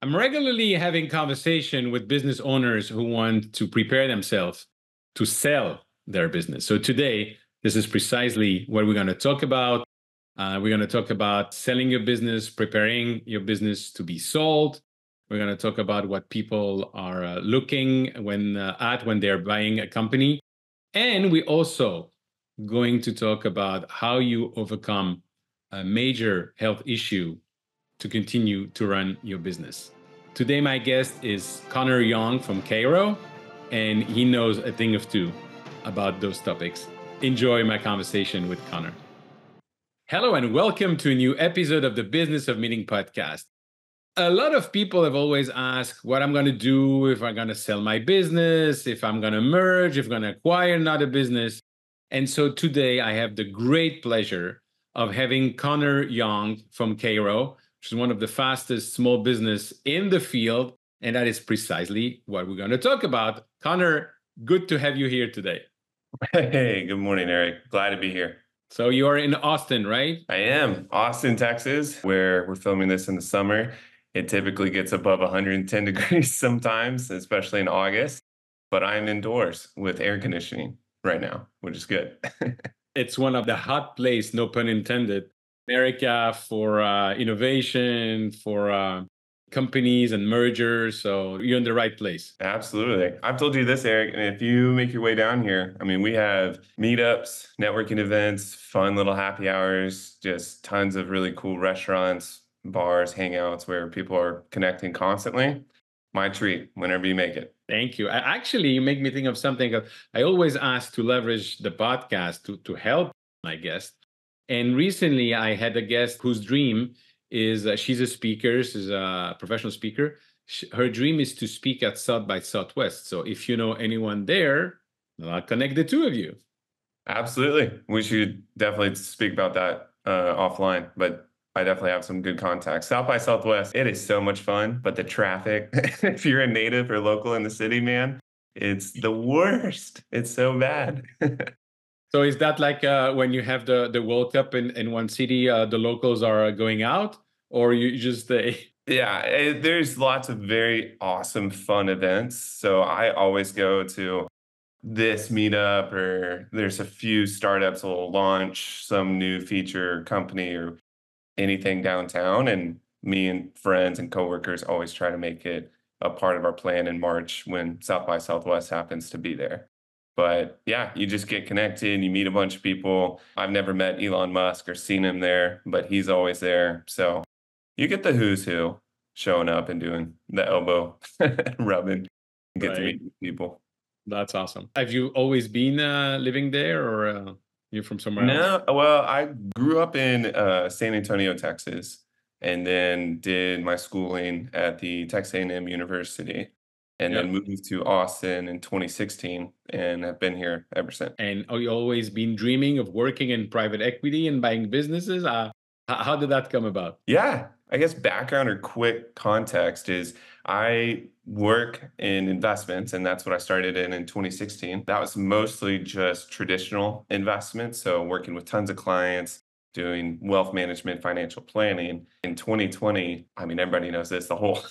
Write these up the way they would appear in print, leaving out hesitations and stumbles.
I'm regularly having conversation with business owners who want to prepare themselves to sell their business. So today, this is precisely what we're going to talk about. We're going to talk about selling your business, preparing your business to be sold. We're going to talk about what people are looking when they're buying a company, and we also going to talk about how you overcome a major health issue to continue to run your business. Today, my guest is Connor Young from Kairo, and he knows a thing or two about those topics. Enjoy my conversation with Connor. Hello, and welcome to a new episode of the Business of Meeting podcast. A lot of people have always asked what I'm going to do if I'm going to sell my business, if I'm going to merge, if I'm going to acquire another business. And so today I have the great pleasure of having Connor Young from Kairo, which is one of the fastest small business in the field. And that is precisely what we're going to talk about. Connor, good to have you here today. Hey, good morning, Eric. Glad to be here. So you are in Austin, right? I am. Austin, Texas, where we're filming this in the summer. It typically gets above 110 degrees sometimes, especially in August. But I'm indoors with air conditioning right now, which is good. It's one of the hot place, no pun intended, America for innovation, for companies and mergers. So you're in the right place. Absolutely. I've told you this, Eric, and if you make your way down here, we have meetups, networking events, fun little happy hours, just tons of really cool restaurants, bars, hangouts where people are connecting constantly. My treat whenever you make it. Thank you. Actually, you make me think of something. I always ask to leverage the podcast to help my guest. And recently, I had a guest whose dream is she's a speaker, she's a professional speaker. Her dream is to speak at South by Southwest. So if you know anyone there, I'll connect the two of you. Absolutely. We should definitely speak about that offline, but I definitely have some good contacts. South by Southwest, it is so much fun, but the traffic, if you're a native or local in the city, man, it's the worst. It's so bad. So is that like when you have the World Cup in one city, the locals are going out, or you just stay? Yeah, there's lots of very awesome, fun events. So I always go to this meetup, or there's a few startups will launch some new feature company or anything downtown. And me and friends and coworkers always try to make it a part of our plan in March when South by Southwest happens to be there. But yeah, you just get connected, you meet a bunch of people. I've never met Elon Musk or seen him there, but he's always there. So you get the who's who showing up and doing the elbow rubbing and get to Right. meet people. That's awesome. Have you always been living there, or you're from somewhere else? No, well, I grew up in San Antonio, Texas, and then did my schooling at the Texas A&M University, and Yeah. then moved to Austin in 2016, and have been here ever since. And have you always been dreaming of working in private equity and buying businesses? How did that come about? Yeah, I guess background or quick context is I work in investments, and that's what I started in 2016. That was mostly just traditional investments, so working with tons of clients, doing wealth management, financial planning. In 2020, everybody knows this, the whole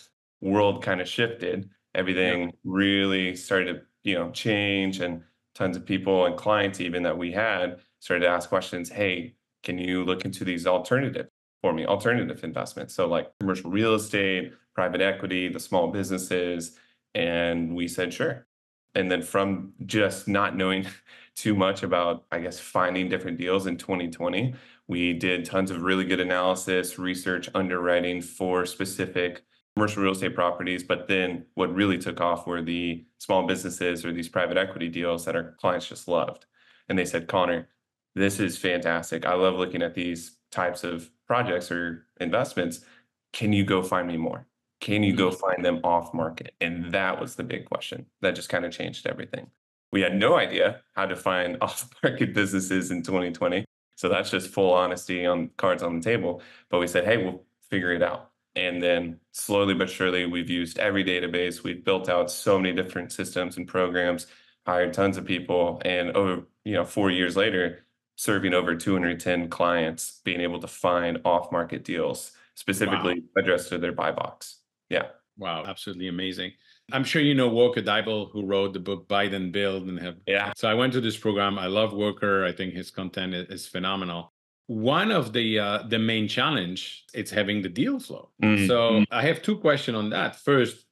world kind of shifted. Yeah. Everything really started to, change, and tons of people and clients even that we had started to ask questions, hey, can you look into these alternative investments? So like commercial real estate, private equity, the small businesses. And we said, sure. And then from just not knowing too much about, I guess, finding different deals in 2020, we did tons of really good analysis, research, underwriting for specific commercial real estate properties. But then what really took off were the small businesses or these private equity deals that our clients just loved. And they said, Connor, this is fantastic. I love looking at these types of projects or investments. Can you go find me more? Can you go find them off market? And that was the big question that just kind of changed everything. We had no idea how to find off market businesses in 2020. So that's just full honesty on cards on the table. But we said, hey, we'll figure it out. And then slowly but surely, we've used every database. We've built out so many different systems and programs, hired tons of people. And over, 4 years later, serving over 210 clients, being able to find off-market deals Wow. specifically addressed to their buy box. Yeah. Wow, absolutely amazing. I'm sure you know Walker Dybel, who wrote the book Buy Then Build and have. Yeah. So I went to this program. I love Walker. I think his content is phenomenal. One of the main challenge it's having the deal flow. So I have two questions on that. First,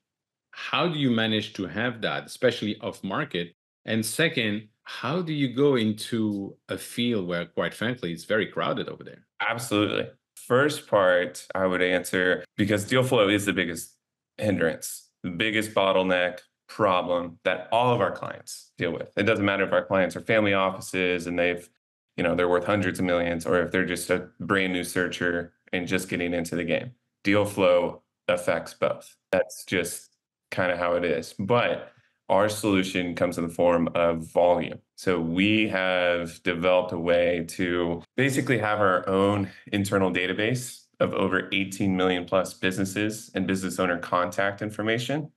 how do you manage to have that, especially off market? And second, how do you go into a field where, quite frankly, it's very crowded over there? Absolutely. First part, I would answer because deal flow is the biggest hindrance, the biggest bottleneck problem that all of our clients deal with. It doesn't matter if our clients are family offices and they're worth hundreds of millions, or if they're just a brand new searcher and just getting into the game. Deal flow affects both. That's just kind of how it is. But our solution comes in the form of volume. So we have developed a way to basically have our own internal database of over 18 million plus businesses and business owner contact information.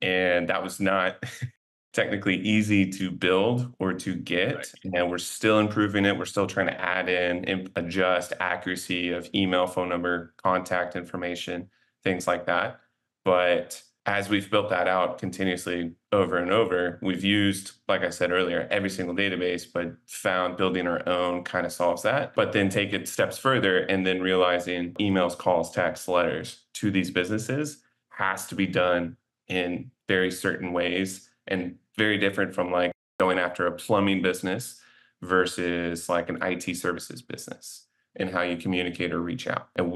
And that was not technically easy to build or to get. And we're still improving it. We're still trying to add in and adjust accuracy of email, phone number, contact information, things like that. But as we've built that out continuously over and over, we've used, like I said earlier, every single database, but found building our own kind of solves that. But then take it steps further and then realizing emails, calls, texts, letters to these businesses has to be done in very certain ways and very different from like going after a plumbing business versus like an IT services business and how you communicate or reach out. And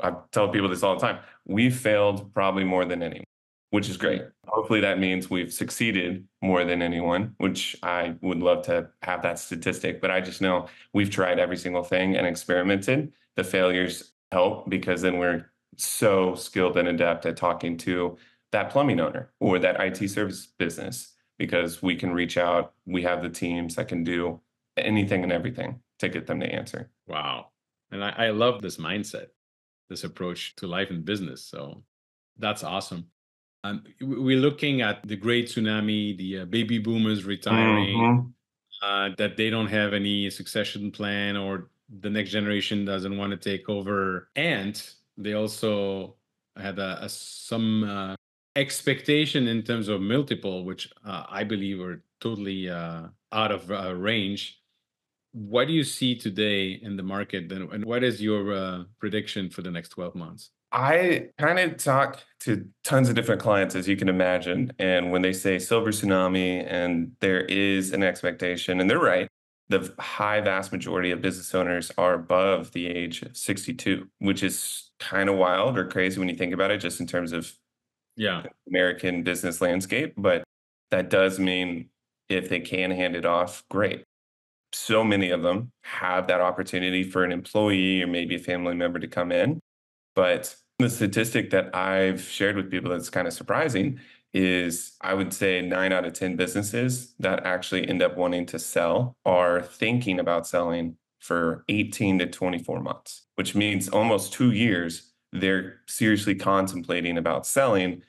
I tell people this all the time, we've failed probably more than anyone, which is great. Hopefully that means we've succeeded more than anyone, which I would love to have that statistic, but I just know we've tried every single thing and experimented. The failures help because then we're so skilled and adept at talking to that plumbing owner or that IT service business because we can reach out. We have the teams that can do anything and everything to get them to answer. Wow. And I love this mindset, this approach to life and business. So that's awesome. We're looking at the great tsunami, the baby boomers retiring, Mhm. that they don't have any succession plan or the next generation doesn't want to take over. And they also had some expectation in terms of multiple, which I believe are totally out of range. What do you see today in the market, and what is your prediction for the next 12 months? I kind of talk to tons of different clients, as you can imagine. And when they say silver tsunami, and there is an expectation, and they're right, the high vast majority of business owners are above the age of 62, which is kind of wild or crazy when you think about it, just in terms of Yeah. American business landscape. But that does mean if they can hand it off, great. So many of them have that opportunity for an employee or maybe a family member to come in. But the statistic that I've shared with people that's kind of surprising is I would say 9 out of 10 businesses that actually end up wanting to sell are thinking about selling for 18 to 24 months, which means almost 2 years they're seriously contemplating about selling.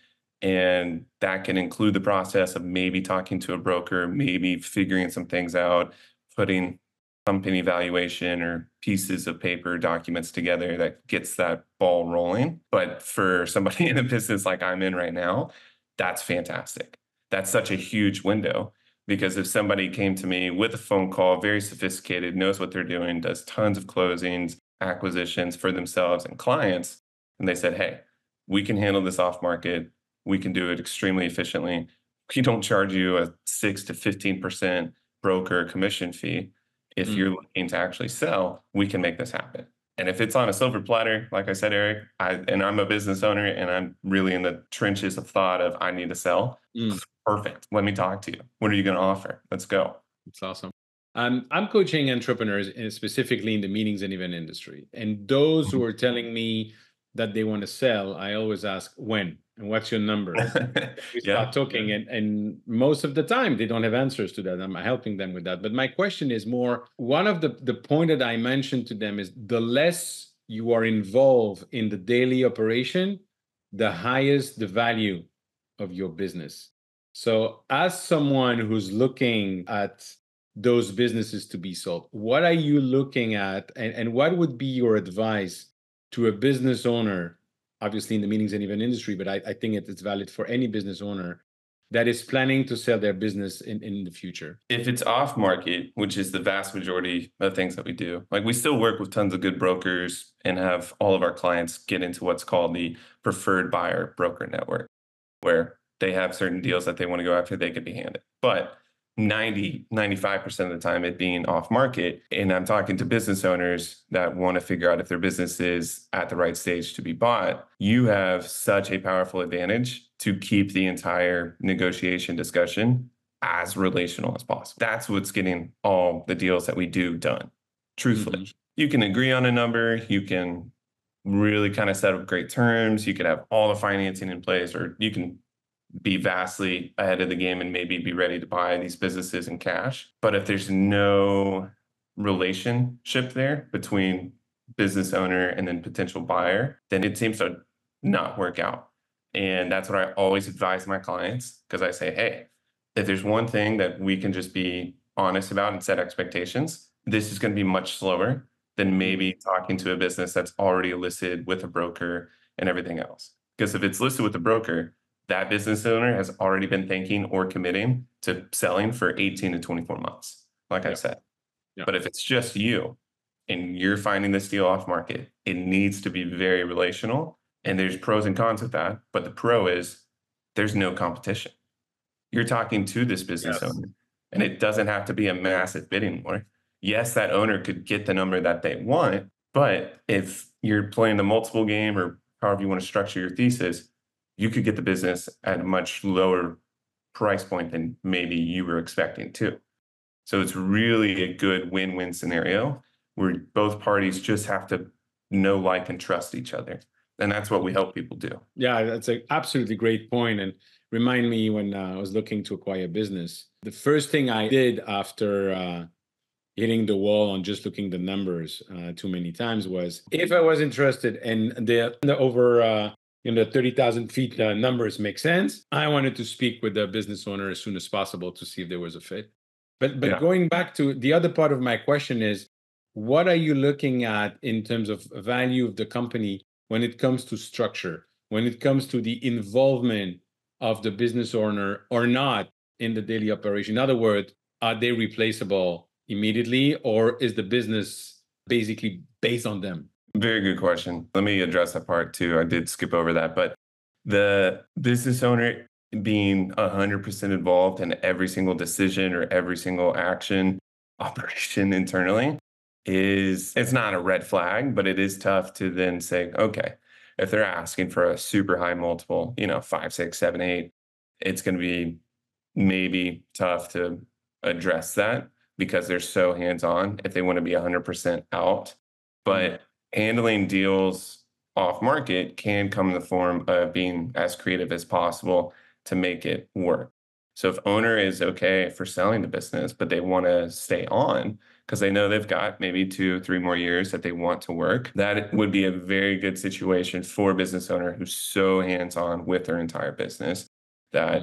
And that can include the process of maybe talking to a broker, maybe figuring some things out, putting company valuation or pieces of paper documents together that gets that ball rolling. But for somebody in a business like I'm in right now, that's fantastic. That's such a huge window because if somebody came to me with a phone call, very sophisticated, knows what they're doing, does tons of closings, acquisitions for themselves and clients, and they said, hey, we can handle this off market. We can do it extremely efficiently. We don't charge you a 6 to 15% broker commission fee. If Mm. you're looking to actually sell, we can make this happen. And if it's on a silver platter, like I said, Eric, I'm a business owner and I'm really in the trenches of thought of I need to sell. Mm. Perfect. Let me talk to you. What are you going to offer? Let's go. It's awesome. I'm coaching entrepreneurs, specifically in the meetings and event industry. And those who are telling me that they want to sell, I always ask when and what's your number. We Yeah. start talking, and most of the time they don't have answers to that. I'm helping them with that. But my question is more one of the point that I mentioned to them is the less you are involved in the daily operation, the highest the value of your business. So, as someone who's looking at those businesses to be sold, what are you looking at, and what would be your advice to a business owner obviously in the meetings and event industry, but I think it's valid for any business owner that is planning to sell their business in the future. If it's off market, which is the vast majority of things that we do, like we still work with tons of good brokers and have all of our clients get into what's called the preferred buyer broker network, where they have certain deals that they want to go after, they could be handed. But 95% of the time it being off market. And I'm talking to business owners that want to figure out if their business is at the right stage to be bought. You have such a powerful advantage to keep the entire negotiation discussion as relational as possible. That's what's getting all the deals that we do done. Truthfully, you can agree on a number, you can really kind of set up great terms, you could have all the financing in place, or you can be vastly ahead of the game and maybe be ready to buy these businesses in cash. But if there's no relationship there between business owner and then potential buyer, then it seems to not work out. And that's what I always advise my clients, because I say, hey, if there's one thing that we can just be honest about and set expectations, this is going to be much slower than maybe talking to a business that's already listed with a broker and everything else. Because if it's listed with a broker, that business owner has already been thinking or committing to selling for 18 to 24 months, like I said. But if it's just you and you're finding this deal off market, it needs to be very relational. And there's pros and cons with that. But the pro is there's no competition. You're talking to this business owner, and it doesn't have to be a massive bidding war. Yes, that owner could get the number that they want, but if you're playing the multiple game or however you want to structure your thesis, you could get the business at a much lower price point than maybe you were expecting to. So it's really a good win-win scenario where both parties just have to know, like, and trust each other. And that's what we help people do. Yeah, that's an absolutely great point. And remind me when I was looking to acquire a business, the first thing I did after hitting the wall on just looking the numbers too many times was, if I was interested and the over 30,000 feet numbers make sense, I wanted to speak with the business owner as soon as possible to see if there was a fit. But going back to the other part of my question is, what are you looking at in terms of value of the company when it comes to structure, when it comes to the involvement of the business owner or not in the daily operation? In other words, are they replaceable immediately, or is the business basically based on them? Very good question. Let me address that part too. I did skip over that, but the business owner being 100% involved in every single decision or every single action, operation internally it's not a red flag, but it is tough to then say, okay, if they're asking for a super high multiple, 5, 6, 7, 8, it's going to be maybe tough to address that because they're so hands-on if they want to be 100% out. But handling deals off market can come in the form of being as creative as possible to make it work. So if owner is okay for selling the business, but they want to stay on because they know they've got maybe 2 or 3 more years that they want to work, that would be a very good situation for a business owner who's so hands-on with their entire business that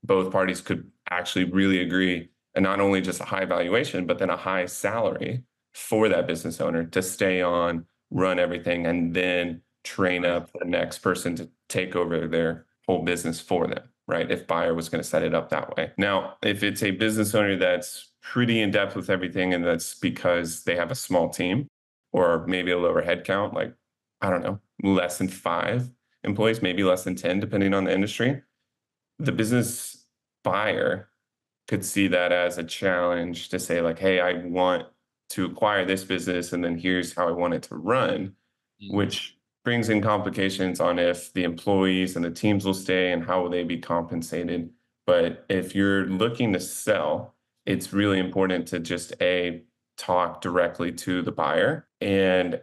both parties could actually really agree, and not only just a high valuation, but then a high salary for that business owner to stay on, run everything, and then train up the next person to take over their whole business for them, right? If buyer was going to set it up that way. Now, if it's a business owner that's pretty in depth with everything, and that's because they have a small team or maybe a lower headcount, like, I don't know, less than 5 employees, maybe less than 10, depending on the industry, the business buyer could see that as a challenge to say, like, hey, I want to acquire this business, and then here's how I want it to run, which brings in complications on if the employees and the teams will stay and how will they be compensated. But if you're looking to sell, it's really important to just talk directly to the buyer. And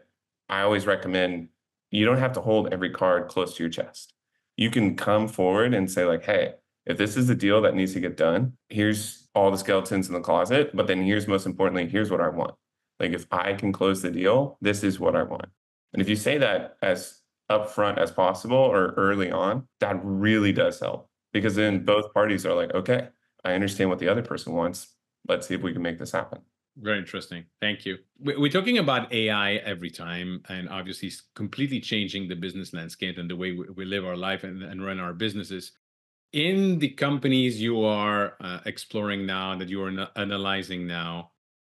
I always recommend you don't have to hold every card close to your chest. You can come forward and say, like, hey, if this is the deal that needs to get done, here's all the skeletons in the closet, but then here's, most importantly, here's what I want. Like, if I can close the deal, this is what I want. And if you say that as upfront as possible or early on, that really does help, because then both parties are like, okay, I understand what the other person wants. Let's see if we can make this happen. Very interesting. Thank you. We're talking about AI every time, and obviously it's completely changing the business landscape and the way we live our life and run our businesses. In the companies you are exploring now, that you are analyzing now,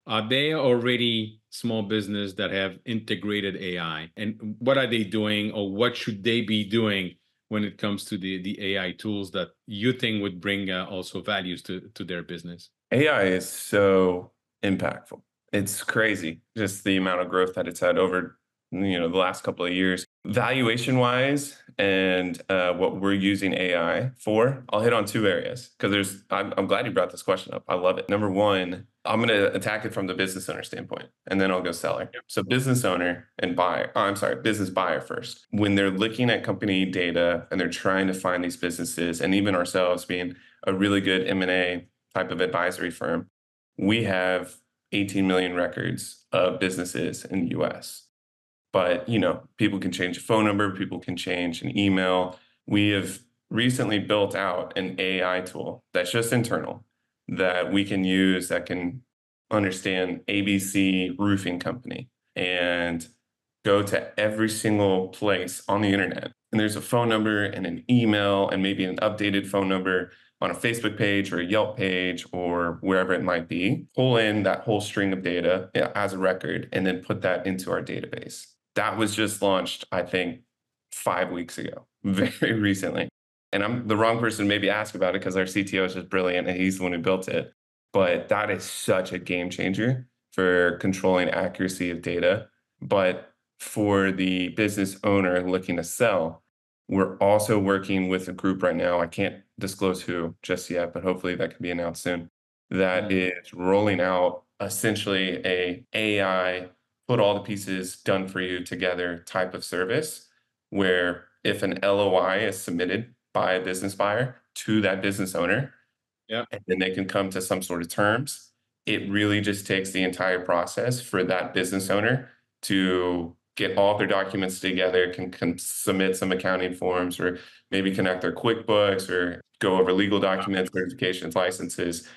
are they already small business that have integrated AI? And what are they doing, or what should they be doing when it comes to the AI tools that you think would bring also values to their business? AI is so impactful. It's crazy, just the amount of growth that it's had over, the last couple of years. Valuation wise, and what we're using AI for, I'll hit on two areas because I'm glad you brought this question up. I love it. Number one, I'm going to attack it from the business owner standpoint, and then I'll go seller. So business owner and buyer, I'm sorry, business buyer first. When they're looking at company data and they're trying to find these businesses, and even ourselves being a really good M&A type of advisory firm, we have 18 million records of businesses in the US. But, people can change a phone number, people can change an email. We have recently built out an AI tool that's just internal that we can use that can understand ABC roofing company and go to every single place on the internet. And there's a phone number and an email and maybe an updated phone number on a Facebook page or a Yelp page or wherever it might be, pull in that whole string of data as a record, and then put that into our database. That was just launched, I think, 5 weeks ago, very recently. And I'm the wrong person to maybe ask about it because our CTO is just brilliant and he's the one who built it. But that is such a game changer for controlling accuracy of data. But for the business owner looking to sell, we're also working with a group right now. I can't disclose who just yet, but hopefully that can be announced soon. That is rolling out essentially a AI, put all the pieces done for you together type of service, where if an LOI is submitted by a business buyer to that business owner, Yeah. and then they can come to some sort of terms, it really just takes the entire process for that business owner to get all their documents together, can submit some accounting forms, or maybe connect their QuickBooks, or go over legal documents, certifications, licenses,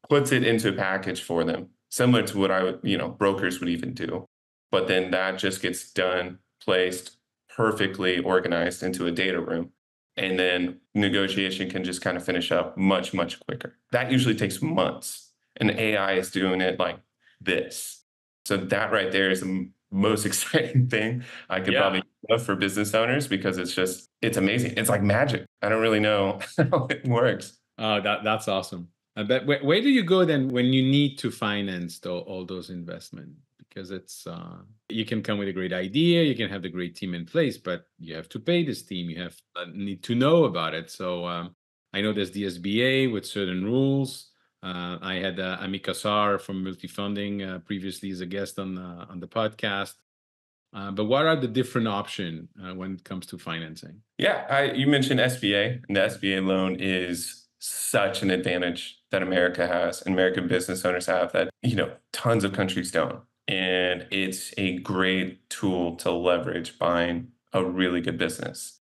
puts it into a package for them, similar to what brokers would even do. But then that just gets done, placed perfectly organized into a data room. And then negotiation can just kind of finish up much, much quicker. That usually takes months. And AI is doing it like this. So that right there is the most exciting thing I could probably love for business owners, because it's amazing. It's like magic. I don't really know how it works. Oh, that's awesome. But where do you go then when you need to finance all those investments? Because you can come with a great idea, you can have the great team in place, but you have to pay this team. You have need to know about it. So I know there's the SBA with certain rules. I had Ami Kassar from Multifunding previously as a guest on the podcast. But what are the different options when it comes to financing? Yeah, you mentioned SBA, and the SBA loan is such an advantage that America has and American business owners have that, tons of countries don't. And it's a great tool to leverage buying a really good business.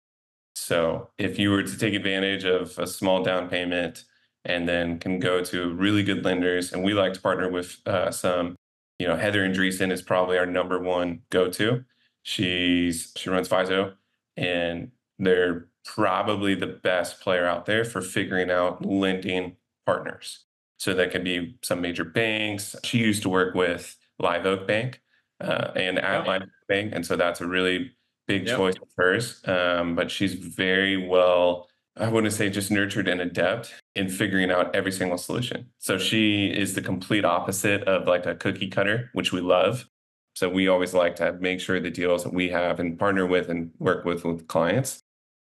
So if you were to take advantage of a small down payment and then can go to really good lenders, and we like to partner with some, Heather Andreessen is probably our number one go-to. She runs FISO, and they're probably the best player out there for figuring out lending partners. So that could be some major banks. She used to work with Live Oak Bank and at Live Oak Bank, and so that's a really big choice of hers. But she's very well, I wouldn't say just nurtured and adept in figuring out every single solution. So she is the complete opposite of like a cookie cutter, which we love. So we always like to make sure the deals that we have and partner with and work with clients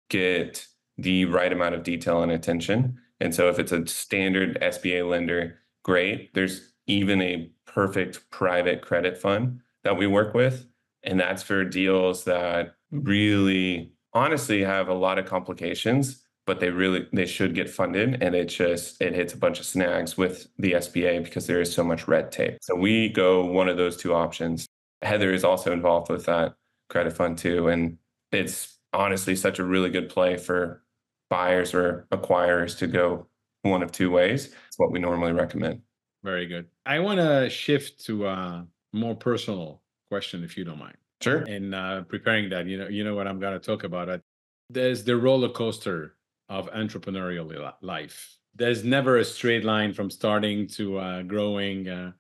get the right amount of detail and attention. And so if it's a standard SBA lender, great. There's even a perfect private credit fund that we work with. And that's for deals that really honestly have a lot of complications, but they should get funded. And it hits a bunch of snags with the SBA because there is so much red tape. So we go one of those two options. Heather is also involved with that credit fund too. And it's honestly such a really good play for buyers or acquirers to go one of two ways. It's what we normally recommend. Very good. I want to shift to a more personal question, if you don't mind. Sure. In preparing that, you know what I'm going to talk about. There's the roller coaster of entrepreneurial life. There's never a straight line from starting to growing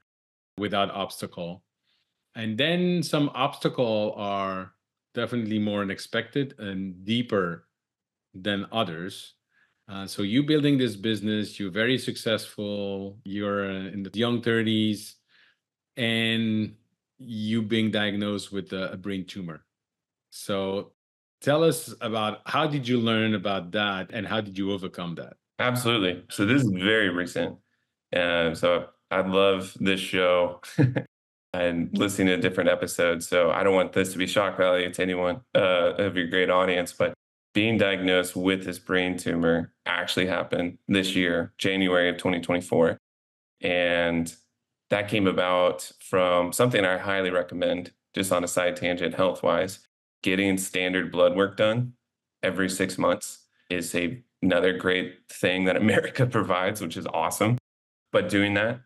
without obstacle. And then some obstacle are definitely more unexpected and deeper than others. So you building this business, you're very successful, you're in the young 30s, and you being diagnosed with a brain tumor. So tell us about how did you learn about that and how did you overcome that? Absolutely. So this is very recent. So I love this show and listening to different episodes. So I don't want this to be shock value to anyone of your great audience, but being diagnosed with this brain tumor actually happened this year, January of 2024. And that came about from something I highly recommend, just on a side tangent, health wise. Getting standard blood work done every 6 months is another great thing that America provides, which is awesome. But doing that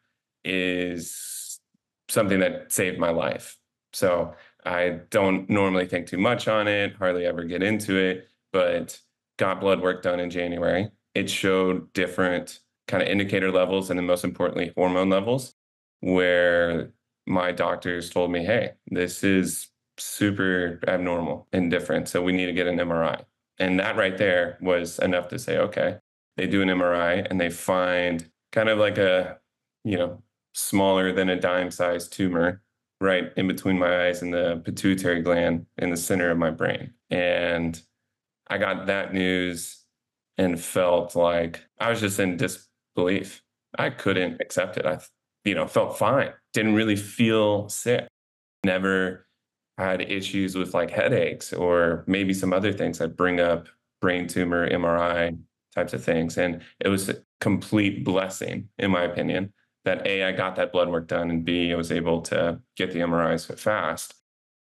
is something that saved my life. So I don't normally think too much on it, hardly ever get into it, but got blood work done in January. It showed different kind of indicator levels and then most importantly, hormone levels, where my doctors told me, hey, this is super abnormal and different. So we need to get an MRI. And that right there was enough to say, okay, they do an MRI and they find kind of like a, you know, smaller than a dime sized tumor right in between my eyes and the pituitary gland in the center of my brain. And I got that news and felt like I was just in disbelief. I couldn't accept it. Felt fine. Didn't really feel sick. Never had issues with like headaches or maybe some other things that bring up brain tumor, MRI types of things. And it was a complete blessing, in my opinion, that A, I got that blood work done, and B, I was able to get the MRI so fast.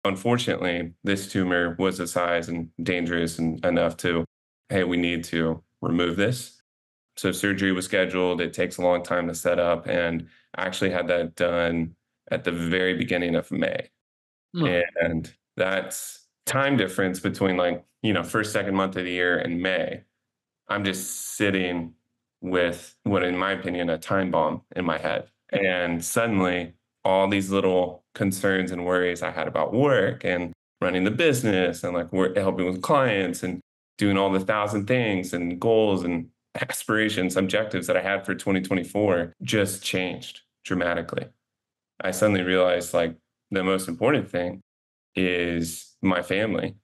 Unfortunately, this tumor was the size and dangerous and enough to, hey, we need to remove this. So surgery was scheduled. It takes a long time to set up. And I actually had that done at the very beginning of May. Huh. And that's time difference between like, first, second month of the year and May. I'm just sitting with what, in my opinion, a time bomb in my head. And suddenly, all these little concerns and worries I had about work and running the business and like helping with clients and doing all the thousand things and goals and aspirations, objectives that I had for 2024 just changed dramatically. I suddenly realized like the most important thing is my family,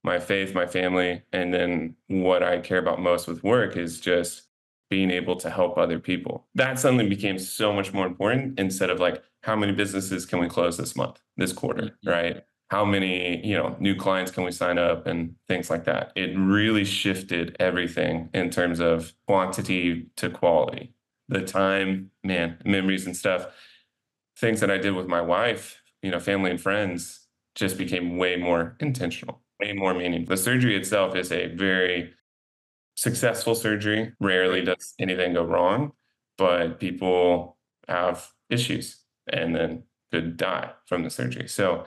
my faith, my family. And then what I care about most with work is just being able to help other people. That suddenly became so much more important instead of like, how many businesses can we close this month, this quarter, Mhm. right? How many, new clients can we sign up and things like that. It really shifted everything in terms of quantity to quality. The time, man, memories and stuff, things that I did with my wife, family and friends just became way more intentional, way more meaningful. The surgery itself is a very successful surgery. Rarely Great. does anything go wrong, but people have issues and then could die from the surgery. So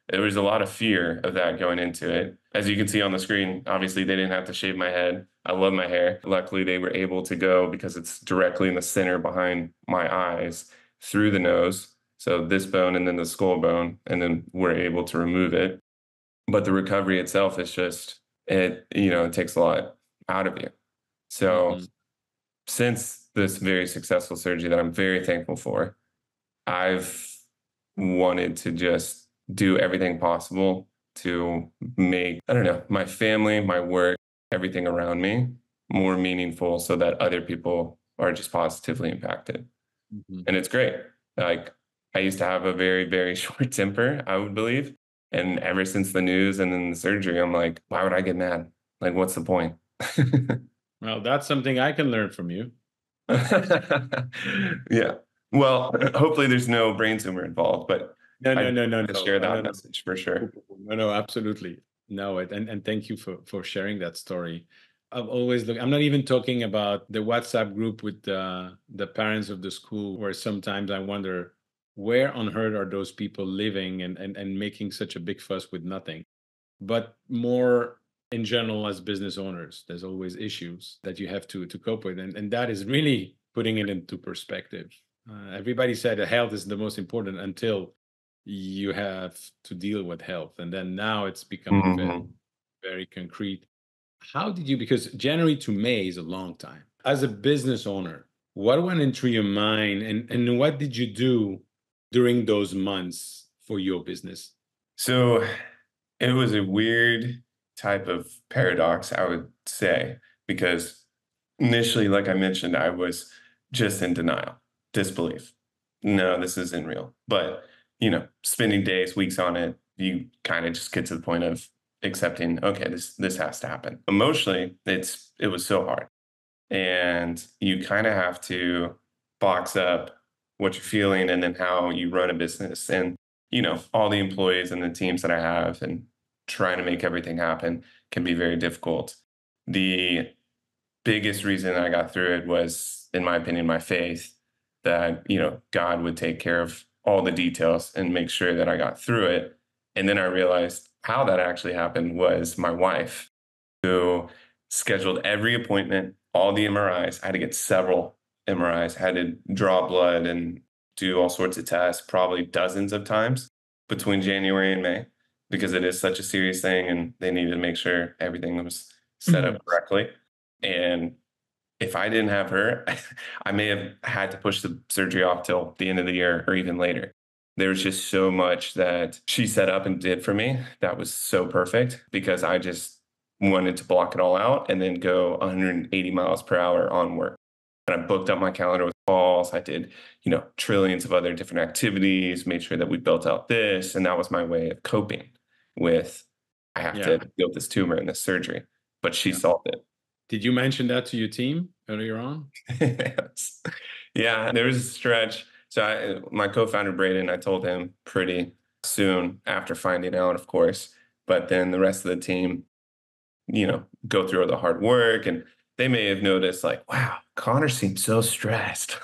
there was a lot of fear of that going into it. As you can see on the screen, obviously they didn't have to shave my head. I love my hair. Luckily, they were able to go because it's directly in the center behind my eyes through the nose. So this bone and then the skull bone, and then we're able to remove it. But the recovery itself is just, it takes a lot out of you. So Mhm. since this very successful surgery that I'm very thankful for, I've wanted to just do everything possible to make, I don't know, my family, my work, everything around me more meaningful so that other people are just positively impacted. Mhm. And it's great. Like, I used to have a very, very short temper, I would believe. And ever since the news and then the surgery, I'm like, why would I get mad? Like, what's the point? Well, that's something I can learn from you. Yeah. Well, hopefully there's no brain tumor involved, but No, I no, do no, no, want to no, share no, that no, message for sure. no, no, absolutely. No, and thank you for sharing that story. I've always looked. I'm not even talking about the WhatsApp group with the parents of the school, where sometimes I wonder where on earth are those people living and making such a big fuss with nothing. But more in general, as business owners, there's always issues that you have to cope with, and that is really putting it into perspective. Everybody said that health is the most important until you have to deal with health, and then now it's becoming very, Mhm. very concrete. How did you, because January to May is a long time. As a business owner, what went into your mind and what did you do during those months for your business? So it was a weird type of paradox, I would say, because initially, like I mentioned, I was just in denial, disbelief. No, this isn't real. But, spending days, weeks on it, you kind of just get to the point of accepting, okay, this has to happen. Emotionally, it was so hard. And you kind of have to box up what you're feeling and then how you run a business. And, all the employees and the teams that I have and trying to make everything happen can be very difficult. The biggest reason I got through it was, in my opinion, my faith that, God would take care of all the details and make sure that I got through it. And then I realized how that actually happened was my wife, who scheduled every appointment, all the MRIs. I had to get several MRIs, had to draw blood and do all sorts of tests, probably dozens of times between January and May, because it is such a serious thing and they needed to make sure everything was set up Mhm. correctly. And if I didn't have her, I may have had to push the surgery off till the end of the year or even later. There was just so much that she set up and did for me that was so perfect because I just wanted to block it all out and then go 180 miles per hour on work. And I booked up my calendar with calls. I did, trillions of other different activities, made sure that we built out this. And that was my way of coping with, I have to Yeah, deal with this tumor and this surgery. But she yeah. solved it. Did you mention that to your team earlier on? Yes. Yeah, there was a stretch. So my co-founder Braden, I told him pretty soon after finding out, of course. But then the rest of the team, go through all the hard work, and they may have noticed, like, wow, Connor seems so stressed.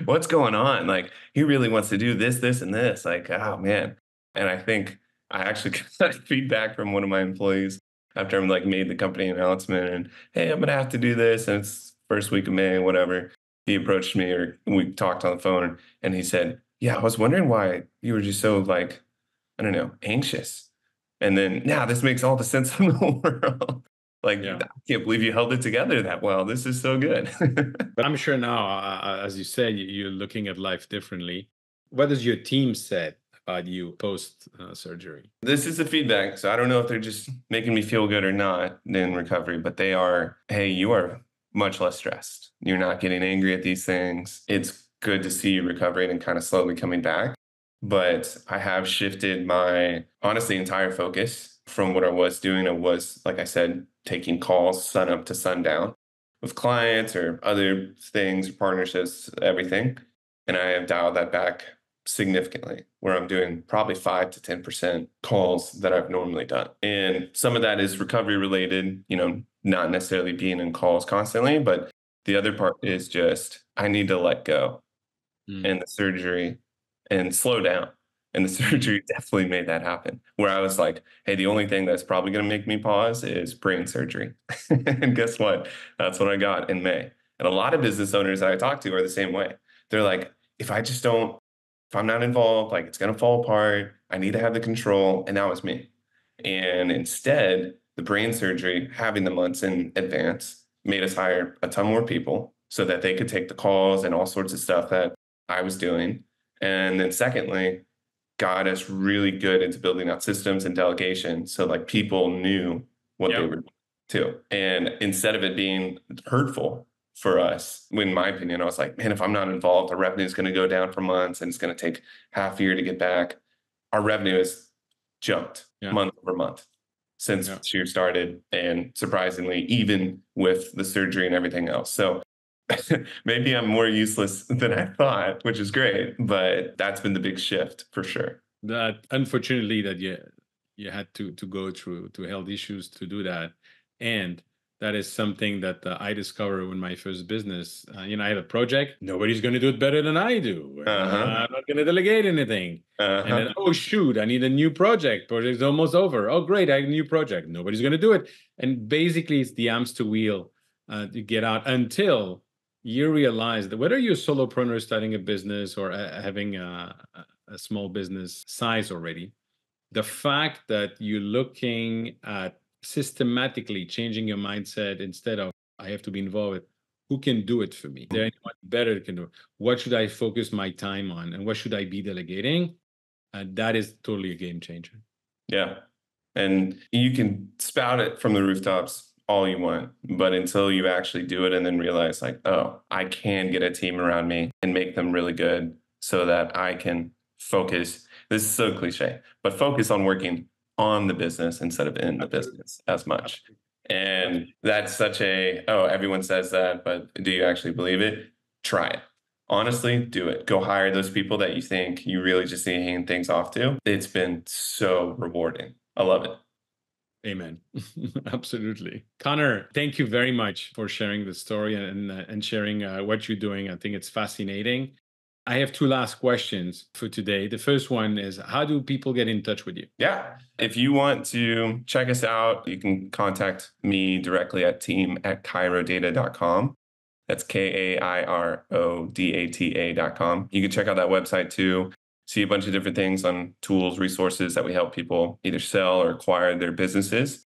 What's going on? Like, he really wants to do this, this, and this. Like, oh man. And I think I actually got feedback from one of my employees after I'm like made the company announcement and hey, I'm gonna have to do this, and it's first week of May, whatever. He approached me or we talked on the phone and he said, yeah, I was wondering why you were just so like, I don't know, anxious. And then, yeah, this makes all the sense in the world. Like, Yeah. I can't believe you held it together that well. This is so good. But I'm sure now, as you said, you're looking at life differently. What does your team said about you post surgery? This is the feedback. So I don't know if they're just making me feel good or not in recovery, but they are, hey, you are much less stressed. You're not getting angry at these things. It's good to see you recovering and kind of slowly coming back. But I have shifted my honestly entire focus from what I was doing. I was, like I said, taking calls sun up to sundown with clients or other things, partnerships, everything. And I have dialed that back significantly, where I'm doing probably 5 to 10% calls that I've normally done. And some of that is recovery related, not necessarily being in calls constantly, but the other part is just I need to let go Mm, and the surgery and slow down. And the mm. surgery definitely made that happen. Where I was like, hey, the only thing that's probably going to make me pause is brain surgery. And guess what? That's what I got in May. And a lot of business owners that I talk to are the same way. They're like, if I just don't, if I'm not involved, like it's going to fall apart. I need to have the control. And that was me. And instead, the brain surgery, having the months in advance, made us hire a ton more people so that they could take the calls and all sorts of stuff that I was doing. And then secondly, got us really good into building out systems and delegation. So like people knew what they Yep. were doing too. And instead of it being hurtful for us, in my opinion, I was like, man, if I'm not involved, our revenue is going to go down for months and it's going to take half a year to get back. Our revenue has jumped Yeah. month over month since Yeah. this year started. And surprisingly, even with the surgery and everything else. So maybe I'm more useless than I thought, which is great, but that's been the big shift for sure. That unfortunately that you had to go through to health issues to do that, and That is something that I discovered in my first business. I had a project. Nobody's going to do it better than I do. I'm not going to delegate anything. And then, oh, shoot, I need a new project. Project's almost over. Oh, great, I have a new project. Nobody's going to do it. And basically, it's the hamster wheel to get out until you realize that whether you're a solopreneur starting a business or having a small business size already, the fact that you're looking at systematically changing your mindset instead of I have to be involved with who can do it for me? Is there anyone better that can do it? What should I focus my time on? And what should I be delegating? And that is totally a game changer. Yeah. And you can spout it from the rooftops all you want, but until you actually do it and then realize like, oh, I can get a team around me and make them really good so that I can focus. This is so cliche, but focus on working on the business instead of in the business as much. And that's such everyone says that, but do you actually believe it? Try it. Honestly, do it. Go hire those people that you think you really just need to hand things off to. It's been so rewarding. I love it. Amen. Absolutely. Connor, thank you very much for sharing the story and sharing what you're doing. I think it's fascinating. I have two last questions for today. The first one is, how do people get in touch with you? Yeah. If you want to check us out, you can contact me directly at team@kairodata.com. That's KAIRODATA.com. You can check out that website too. See a bunch of different things on tools, resources that we help people either sell or acquire their businesses.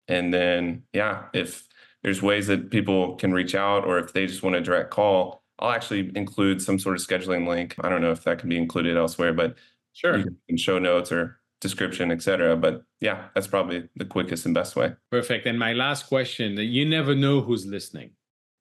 And then, if there's ways that people can reach out or if they just want a direct call, I'll actually include some sort of scheduling link. I don't know if that can be included elsewhere, but sure, you can show notes or description, etc. But that's probably the quickest and best way. Perfect. And my last question, you never know who's listening.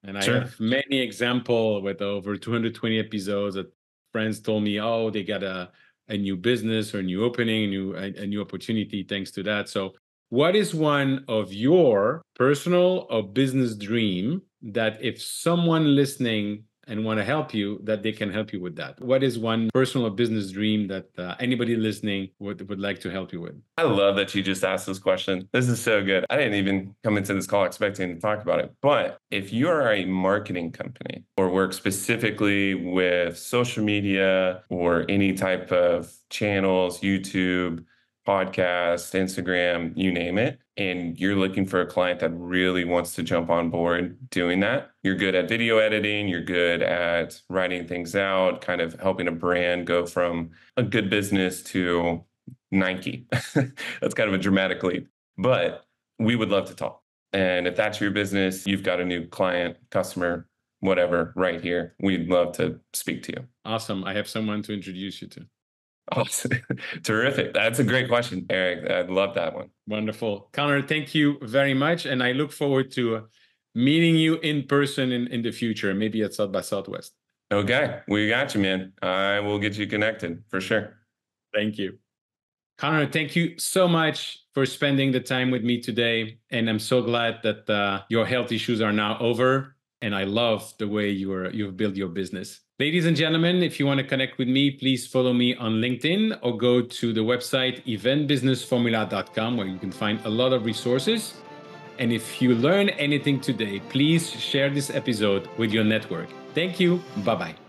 And I have many examples with over 220 episodes that friends told me, oh, they got a new business or a new opening, a new opportunity thanks to that. So what is one of your personal or business dream that if someone listening and want to help you, that they can help you with that? What is one personal or business dream that anybody listening would like to help you with? I love that you just asked this question. This is so good. I didn't even come into this call expecting to talk about it. But if you are a marketing company or work specifically with social media or any type of channels, YouTube, podcast, Instagram, you name it, and you're looking for a client that really wants to jump on board doing that, you're good at video editing, you're good at writing things out, kind of helping a brand go from a good business to Nike. That's kind of a dramatic leap, but we would love to talk. And if that's your business, you've got a new client, customer, whatever, right here, we'd love to speak to you. Awesome. I have someone to introduce you to. Awesome. Terrific. That's a great question, Eric. I love that one. Wonderful. Connor, thank you very much. And I look forward to meeting you in person in the future, maybe at South by Southwest. Okay. We got you, man. I will get you connected for sure. Thank you. Connor, thank you so much for spending the time with me today. And I'm so glad that your health issues are now over. And I love the way you've built your business. Ladies and gentlemen, if you want to connect with me, please follow me on LinkedIn or go to the website eventbusinessformula.com where you can find a lot of resources. And if you learn anything today, please share this episode with your network. Thank you. Bye-bye.